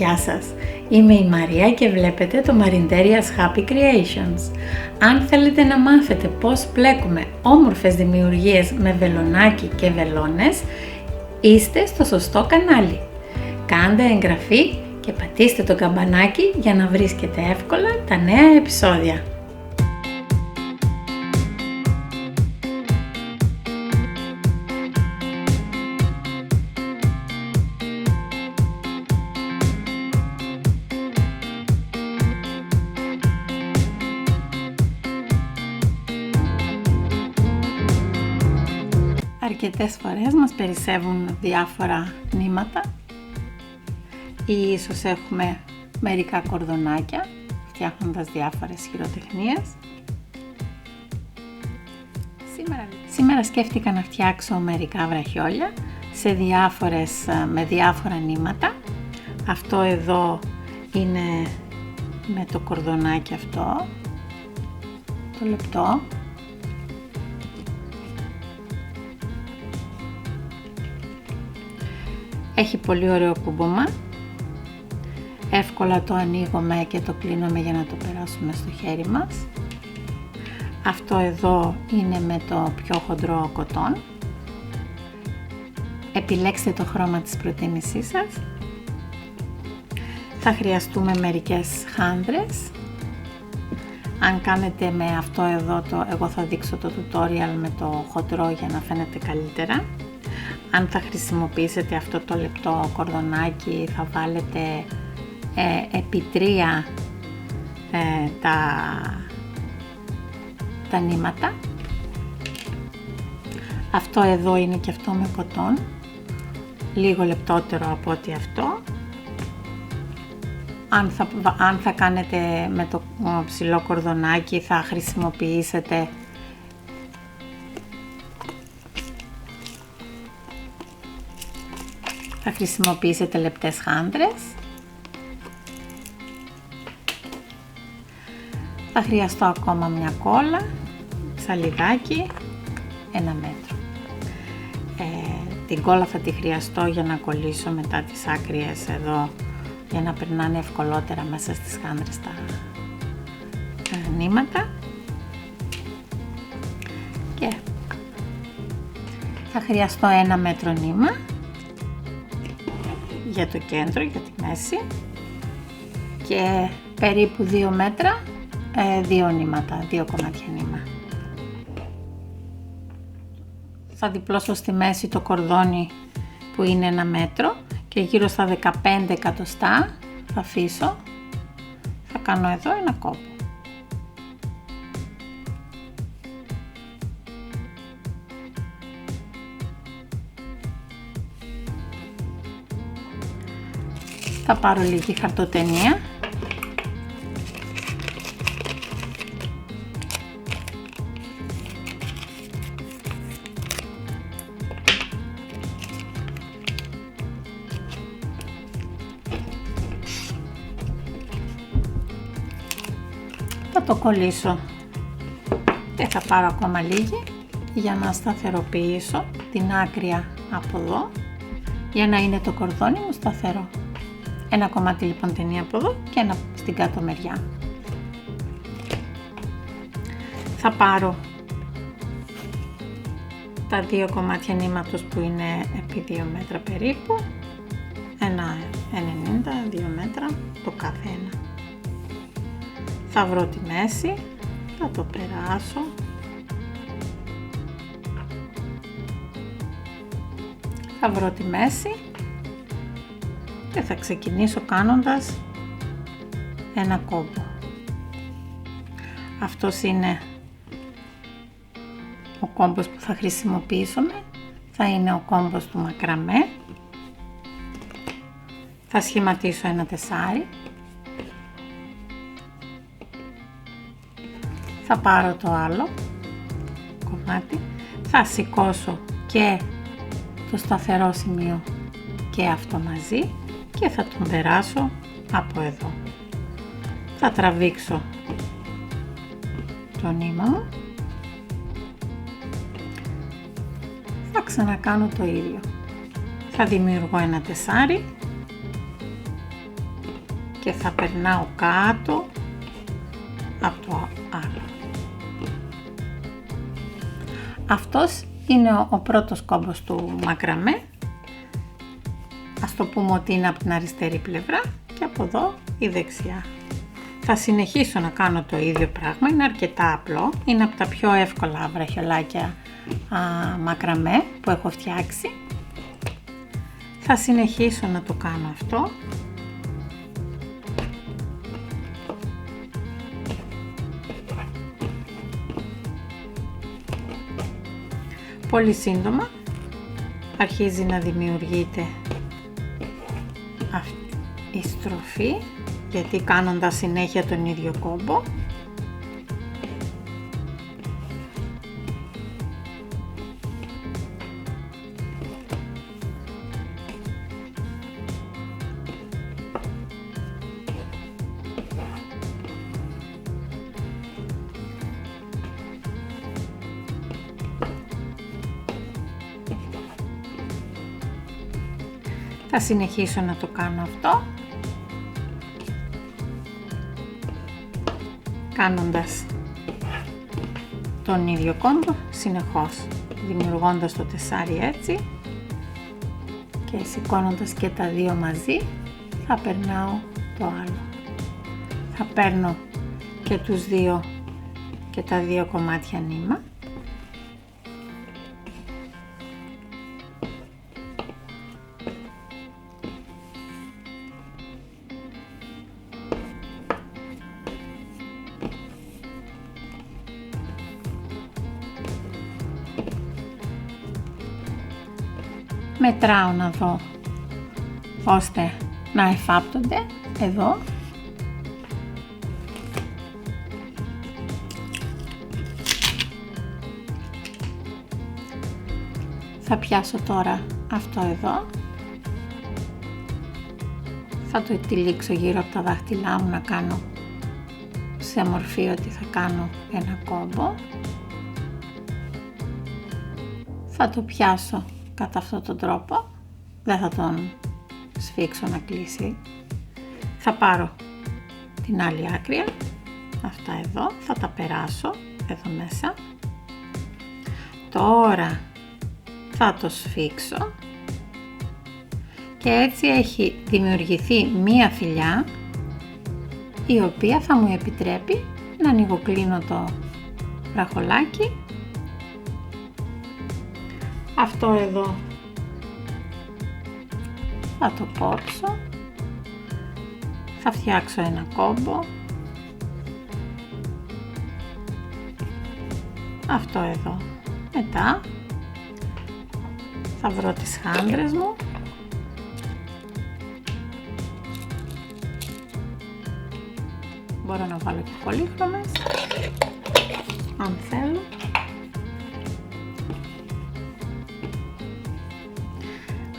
Γεια σας, είμαι η Μαρία και βλέπετε το Marinderia's Happy Creations. Αν θέλετε να μάθετε πώς πλέκουμε όμορφες δημιουργίες με βελονάκι και βελόνες, είστε στο σωστό κανάλι. Κάντε εγγραφή και πατήστε το καμπανάκι για να βρίσκετε εύκολα τα νέα επεισόδια. Αρκετές φορές μας περισσεύουν διάφορα νήματα ή ίσως έχουμε μερικά κορδονάκια φτιάχνοντας διάφορες χειροτεχνίες. Σήμερα σκέφτηκα να φτιάξω μερικά βραχιόλια με διάφορα νήματα. Αυτό εδώ είναι με το κορδονάκι αυτό, το λεπτό. Έχει πολύ ωραίο κούμπομα, εύκολα το ανοίγουμε και το κλείνουμε για να το περάσουμε στο χέρι μας. Αυτό εδώ είναι με το πιο χοντρό κοτόν. Επιλέξτε το χρώμα της προτίμησής σας. Θα χρειαστούμε μερικές χάνδρες. Αν κάνετε με αυτό εδώ, εγώ θα δείξω το tutorial με το χοντρό για να φαίνεται καλύτερα. Αν θα χρησιμοποιήσετε αυτό το λεπτό κορδονάκι, θα βάλετε επί 3 τα νήματα. Αυτό εδώ είναι και αυτό με κοτόν, λίγο λεπτότερο από ότι αυτό. Αν θα κάνετε με το ψηλό κορδονάκι, θα χρησιμοποιήσετε λεπτές χάνδρες. Θα χρειαστώ ακόμα μια κόλλα, ψαλιδάκι, 1 μέτρο. Την κόλλα θα τη χρειαστώ για να κολλήσω μετά τις άκριες εδώ, για να περνάνε ευκολότερα μέσα στις χάνδρες τα νήματα. Και θα χρειαστώ 1 μέτρο νήμα για το κέντρο, για τη μέση, και περίπου 2 μέτρα, 2 νήματα, 2 κομμάτια νήμα. Θα διπλώσω στη μέση το κορδόνι που είναι 1 μέτρο και γύρω στα 15 εκατοστά θα αφήσω. Θα κάνω εδώ ένα κόπο. Θα πάρω λίγη χαρτοτενία . Θα το κολλήσω και θα πάρω ακόμα λίγη για να σταθεροποιήσω την άκρη από εδώ, για να είναι το κορδόνι μου σταθερό. Ένα κομμάτι λοιπόν ταινία από εδώ και ένα στην κάτω μεριά. Θα πάρω τα 2 κομμάτια νήματος που είναι επί 2 μέτρα περίπου, 1,90, 2 μέτρα το κάθε ένα. Θα βρω τη μέση, θα το περάσω. Θα βρω τη μέση και θα ξεκινήσω κάνοντας ένα κόμπο. Αυτός είναι ο κόμπος που θα χρησιμοποιήσουμε. Θα είναι ο κόμπος του μακραμέ. Θα σχηματίσω ένα τεσάρι. Θα πάρω το άλλο κομμάτι. Θα σηκώσω και το σταθερό σημείο και αυτό μαζί και θα τον περάσω από εδώ. Θα τραβήξω το νήμα μου. Θα ξανακάνω το ίδιο. Θα δημιουργώ ένα τεσάρι και θα περνάω κάτω από το άλλο. Αυτός είναι ο πρώτος κόμπος του μακραμέ. Ας το πούμε ότι είναι από την αριστερή πλευρά και από εδώ η δεξιά. Θα συνεχίσω να κάνω το ίδιο πράγμα, είναι αρκετά απλό, είναι από τα πιο εύκολα βραχιολάκια μακραμέ που έχω φτιάξει. Θα συνεχίσω να το κάνω αυτό. Πολύ σύντομα αρχίζει να δημιουργείται αυτή η στροφή, γιατί κάνοντας συνέχεια τον ίδιο κόμπο θα συνεχίσω να το κάνω αυτό, κάνοντας τον ίδιο κόμπο συνεχώς, δημιουργώντας το τεσσάρι έτσι και σηκώνοντας και τα δύο μαζί θα περνάω το άλλο. Θα παίρνω και τους δύο και τα δύο κομμάτια νήμα. Μετράω να δω ώστε να εφάπτονται εδώ. Θα πιάσω τώρα αυτό εδώ. Θα το τυλίξω γύρω από τα δάχτυλά μου να κάνω σε μορφή ότι θα κάνω ένα κόμπο. Θα το πιάσω κατά αυτόν τον τρόπο, δεν θα τον σφίξω να κλείσει. Θα πάρω την άλλη άκρη, αυτά εδώ, θα τα περάσω εδώ μέσα. Τώρα θα το σφίξω και έτσι έχει δημιουργηθεί μία φυλλιά η οποία θα μου επιτρέπει να ανοιγοκλίνω το βραχολάκι. Αυτό εδώ θα το κόψω, θα φτιάξω ένα κόμπο, αυτό εδώ. Μετά θα βρω τις χάντρες μου, μπορώ να βάλω και πολύχρωμες αν θέλω.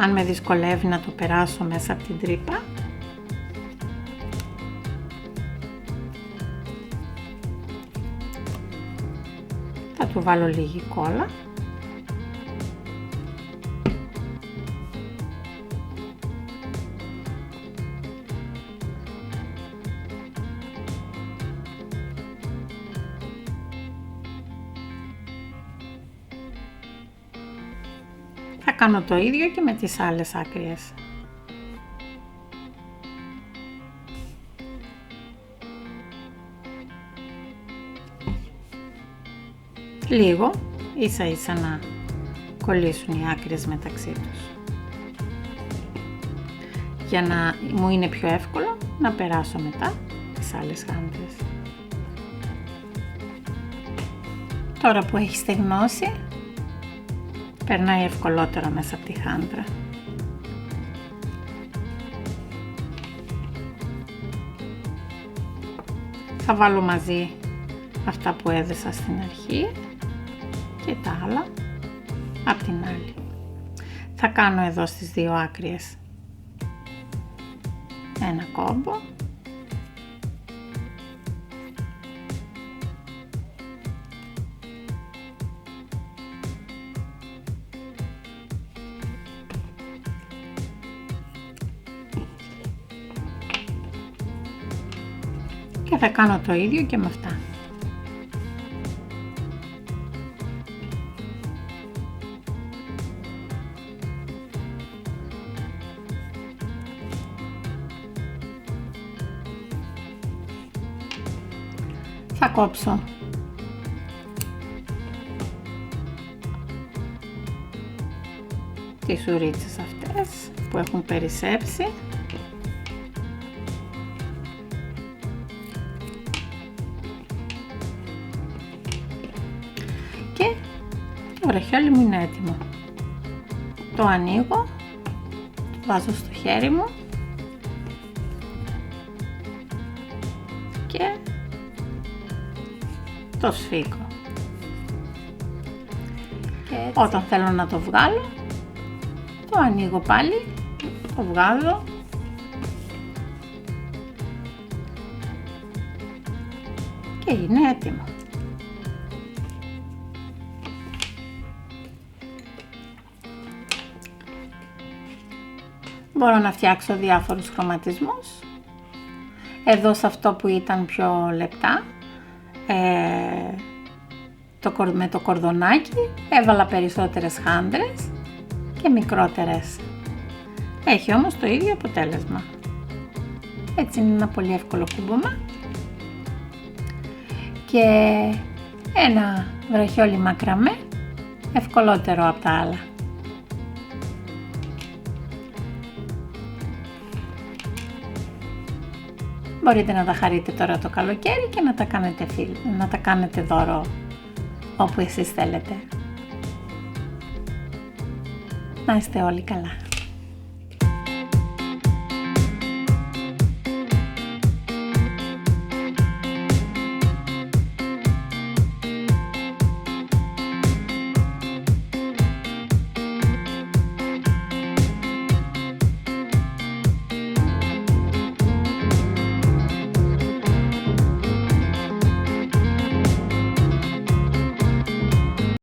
Αν με δυσκολεύει να το περάσω μέσα από την τρύπα, θα του βάλω λίγη κόλλα. Θα κάνω το ίδιο και με τις άλλες άκριες. Λίγο, ίσα ίσα να κολλήσουν οι άκρες μεταξύ τους. Για να μου είναι πιο εύκολο να περάσω μετά τις άλλες χάντρες. Τώρα που έχει στεγνώσει, περνάει ευκολότερα μέσα από τη χάντρα. Θα βάλω μαζί αυτά που έδεσα στην αρχή και τα άλλα από την άλλη. Θα κάνω εδώ στις δύο άκριες ένα κόμπο. Και θα κάνω το ίδιο και με αυτά. Θα κόψω τις ουρίτσες αυτές που έχουν περισσέψει και το βραχιόλι μου είναι έτοιμο. Το ανοίγω, το βάζω στο χέρι μου και το σφίγγω. Όταν θέλω να το βγάλω, το ανοίγω πάλι, το βγάζω και είναι έτοιμο. Μπορώ να φτιάξω διάφορους χρωματισμούς. Εδώ σε αυτό που ήταν πιο λεπτά, με το κορδονάκι έβαλα περισσότερες χάντρες και μικρότερες. Έχει όμως το ίδιο αποτέλεσμα. Έτσι είναι ένα πολύ εύκολο κούμπομα και ένα βραχιόλι μακραμέ ευκολότερο από τα άλλα. Μπορείτε να τα χαρείτε τώρα το καλοκαίρι και να τα κάνετε δώρο όπου εσείς θέλετε. Να είστε όλοι καλά.